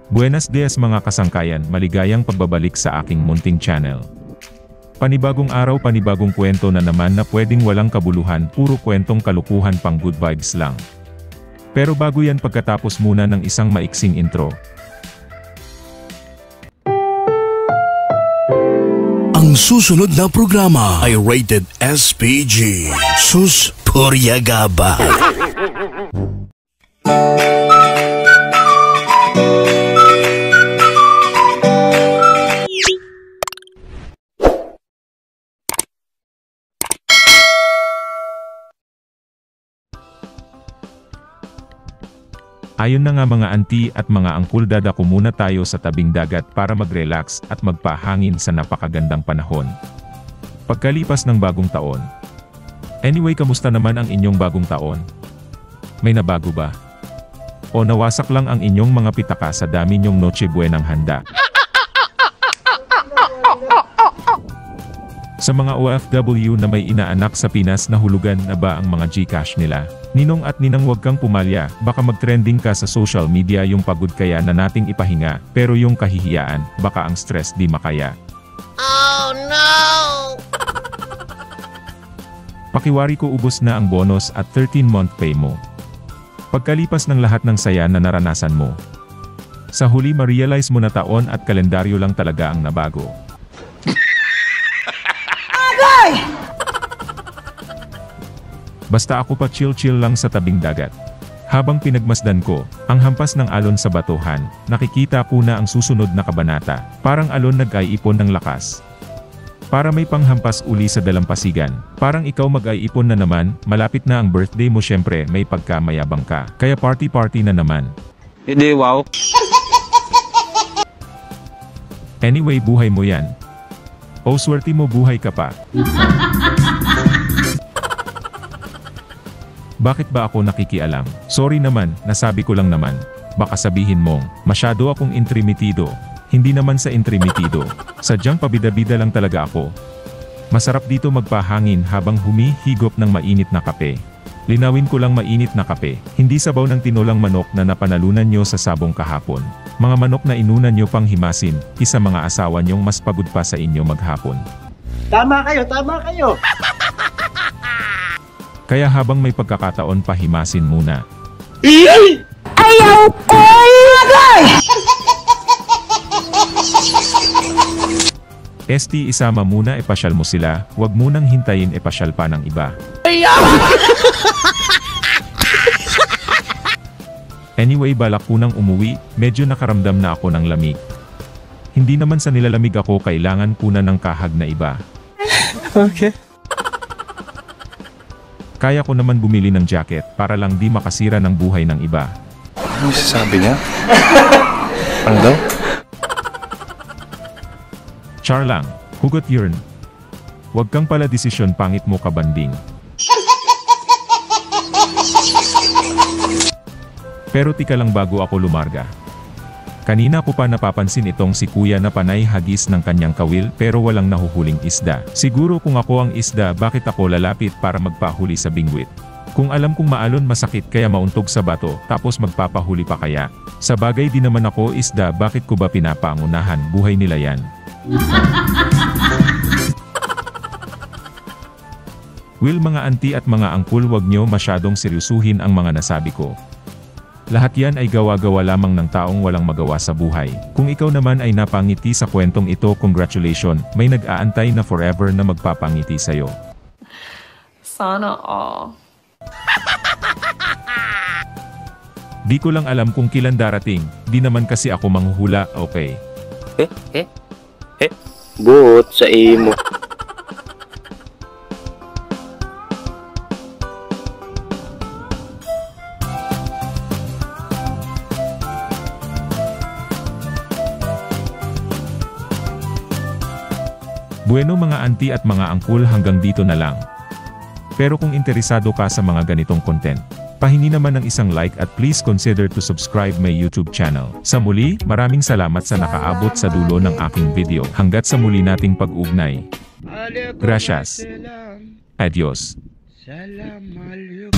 Buenos dias mga kasangkayan, maligayang pagbabalik sa aking munting channel. Panibagong araw, panibagong kwento na naman na pwedeng walang kabuluhan, puro kwentong kalukuhan pang good vibes lang. Pero bago yan, pagkatapos muna ng isang maiksing intro. Ang susunod na programa ay rated SPG. Sus Puryagaba. Ayon na nga mga auntie at mga angkul, dadako muna tayo sa tabing dagat para mag-relax at magpahangin sa napakagandang panahon. Pagkalipas ng bagong taon. Anyway, kamusta naman ang inyong bagong taon? May nabago ba? O nawasak lang ang inyong mga pitaka sa dami nyong Noche Buenang handa? Sa mga OFW na may inaanak sa Pinas, nahulugan na ba ang mga GCash nila? Ninong at ninang, huwag kang pumalya, baka mag-trending ka sa social media yung pagod kaya na nating ipahinga, pero yung kahihiyaan, baka ang stress di makaya. Oh no! Pakiwari ko, ubos na ang bonus at 13-month pay mo. Pagkalipas ng lahat ng saya na naranasan mo, sa huli ma-realize mo na taon at kalendaryo lang talaga ang nabago. Basta ako pa chill-chill lang sa tabing dagat. Habang pinagmasdan ko ang hampas ng alon sa batuhan, nakikita ko na ang susunod na kabanata. Parang alon nag-aiipon ng lakas. Para may panghampas uli sa dalampasigan. Parang ikaw mag-aiipon na naman, malapit na ang birthday mo, syempre may pagkamayabang ka. Kaya party-party na naman. Hindi, wow. Anyway, buhay mo yan. O swerte mo, buhay ka pa. Bakit ba ako nakikialam? Sorry naman, nasabi ko lang naman. Baka sabihin mong, masyado akong intrimitido. Hindi naman sa intrimitido. Sadyang pabida-bida lang talaga ako. Masarap dito magpahangin habang humihigop ng mainit na kape. Linawin ko lang, mainit na kape. Hindi sabaw ng tinolang manok na napanalunan nyo sa sabong kahapon. Mga manok na inunan nyo pang himasin, isa mga asawa nyong mas pagod pa sa inyo maghapon. Tama kayo, tama kayo! Kaya habang may pagkakataon, pahimasin muna. Ayaw ko! ST, isama muna, epasyal mo sila, wag munang hintayin epasyal pa ng iba. Anyway, balak ko nang umuwi, medyo nakaramdam na ako ng lamig. Hindi naman sa nilalamig ako, kailangan ko na ng kahag na iba. Okay. Kaya ko naman bumili ng jacket para lang di makasira ng buhay ng iba. Ano sasabi niya? Ano daw? Char lang, hugot yun. Huwag kang pala desisyon, pangit mo ka banding. Pero tika lang, bago ako lumarga. Kanina ko pa napapansin itong si kuya na panay hagis ng kanyang kawil pero walang nahuhuling isda. Siguro kung ako ang isda, bakit ako lalapit para magpahuli sa bingwit? Kung alam kong maalon masakit kaya mauntog sa bato tapos magpapahuli pa kaya? Sa bagay di naman ako isda, bakit ko ba pinapangunahan? Buhay nila yan. Will, mga auntie at mga angkul, wag nyo masyadong seryosuhin ang mga nasabi ko. Lahat yan ay gawa-gawa lamang ng taong walang magawa sa buhay. Kung ikaw naman ay napangiti sa kwentong ito, congratulations, may nag-aantay na forever na magpapangiti sa'yo. Sana all. Di ko lang alam kung kailan darating, di naman kasi ako manghuhula, okay? Buot sa imo. Bueno mga auntie at mga angkul, hanggang dito na lang. Pero kung interesado ka sa mga ganitong content, pahingi naman ng isang like at please consider to subscribe my YouTube channel. Sa muli, maraming salamat sa nakaabot sa dulo ng aking video. Hanggat sa muli nating pag-ugnay. Gracias. Adios. Salam alaikum.